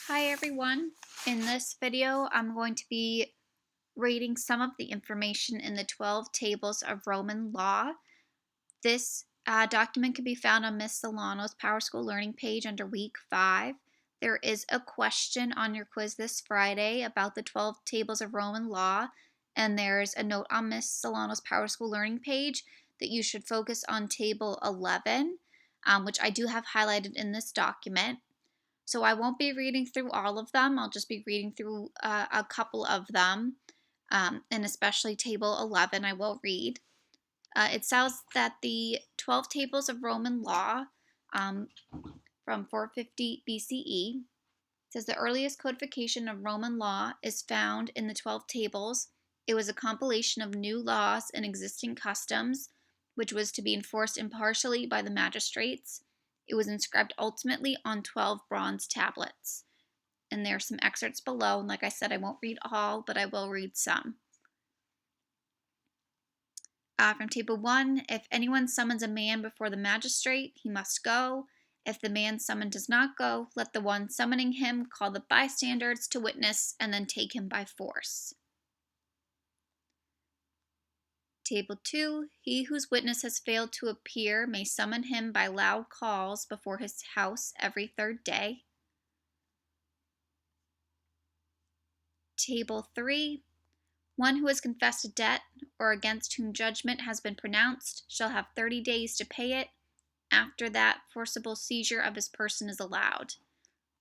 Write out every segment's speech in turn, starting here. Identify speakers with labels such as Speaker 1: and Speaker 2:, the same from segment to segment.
Speaker 1: Hi everyone. In this video, I'm going to be reading some of the information in the 12 tables of Roman law. This document can be found on Miss Solano's Power School Learning page under week 5. There is a question on your quiz this Friday about the 12 tables of Roman law, and there's a note on Miss Solano's Power School Learning page that you should focus on table 11, which I do have highlighted in this document. So I won't be reading through all of them. I'll just be reading through a couple of them, and especially table 11 I will read. It says that the 12 tables of Roman law from 450 BCE says the earliest codification of Roman law is found in the 12 tables. It was a compilation of new laws and existing customs, which was to be enforced impartially by the magistrates. It was inscribed ultimately on 12 bronze tablets. And there are some excerpts below. And like I said, I won't read all, but I will read some. From table 1, if anyone summons a man before the magistrate, he must go. If the man summoned does not go, let the one summoning him call the bystanders to witness and then take him by force. Table 2, he whose witness has failed to appear may summon him by loud calls before his house every third day. Table 3, one who has confessed a debt or against whom judgment has been pronounced shall have 30 days to pay it. After that, forcible seizure of his person is allowed.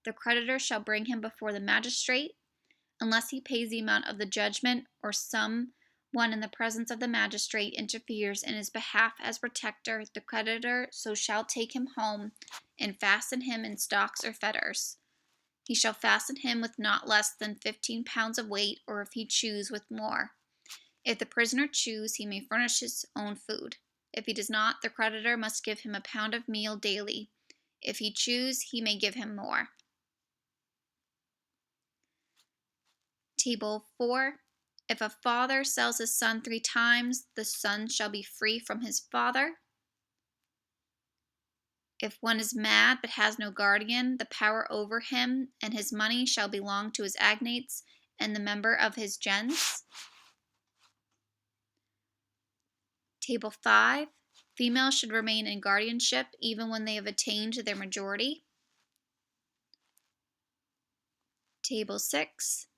Speaker 1: The creditor shall bring him before the magistrate. Unless he pays the amount of the judgment or someone in the presence of the magistrate interferes in his behalf as protector, the creditor so shall take him home and fasten him in stocks or fetters. He shall fasten him with not less than 15 pounds of weight, or if he choose, with more. If the prisoner choose, he may furnish his own food. If he does not, the creditor must give him a pound of meal daily. If he choose, he may give him more. Table 4. If a father sells his son 3 times, the son shall be free from his father. If one is mad but has no guardian, the power over him and his money shall belong to his agnates and the member of his gens. Table 5. Females should remain in guardianship even when they have attained their majority. Table 6.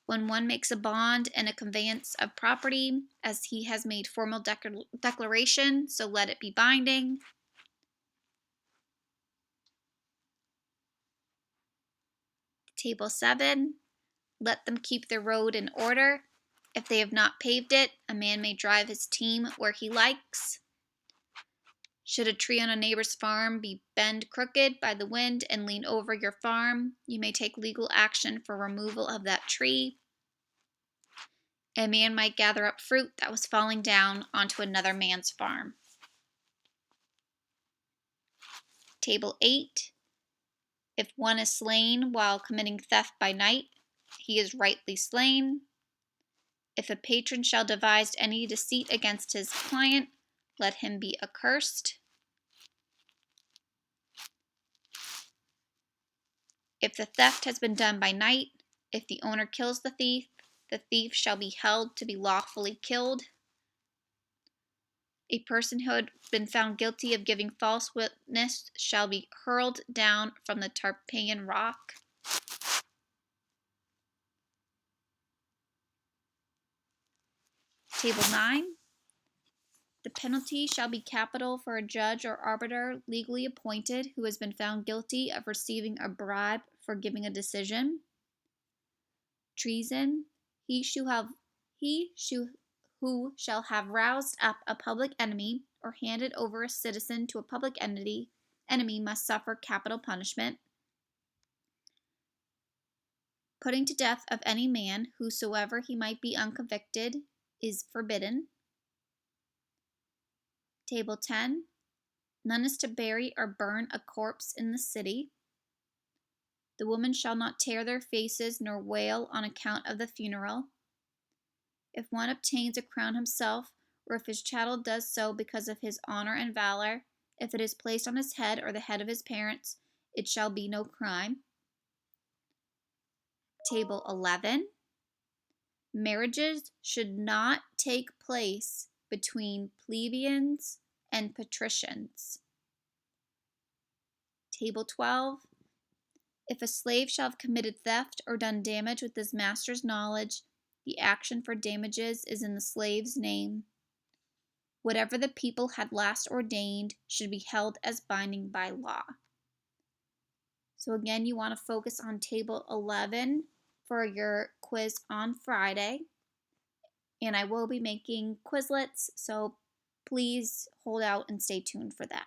Speaker 1: When one makes a bond and a conveyance of property, as he has made formal declaration, so let it be binding. Table 7. Let them keep their road in order. If they have not paved it, a man may drive his team where he likes. Should a tree on a neighbor's farm be bent crooked by the wind and lean over your farm, you may take legal action for removal of that tree. A man might gather up fruit that was falling down onto another man's farm. Table 8. If one is slain while committing theft by night, he is rightly slain. If a patron shall devise any deceit against his client, let him be accursed. If the theft has been done by night, if the owner kills the thief shall be held to be lawfully killed. A person who had been found guilty of giving false witness shall be hurled down from the Tarpeian rock. Table 9. The penalty shall be capital for a judge or arbiter legally appointed who has been found guilty of receiving a bribe for giving a decision. Treason. He who shall have roused up a public enemy or handed over a citizen to a public enemy must suffer capital punishment. Putting to death of any man, whosoever he might be unconvicted, is forbidden. Table 10. None is to bury or burn a corpse in the city. The women shall not tear their faces nor wail on account of the funeral. If one obtains a crown himself, or if his chattel does so because of his honor and valor, if it is placed on his head or the head of his parents, it shall be no crime. Table 11, marriages should not take place between plebeians and patricians. Table 12, if a slave shall have committed theft or done damage with his master's knowledge, the action for damages is in the slave's name. Whatever the people had last ordained should be held as binding by law. So again, you want to focus on Table 11 for your quiz on Friday. And I will be making Quizlets, so please hold out and stay tuned for that.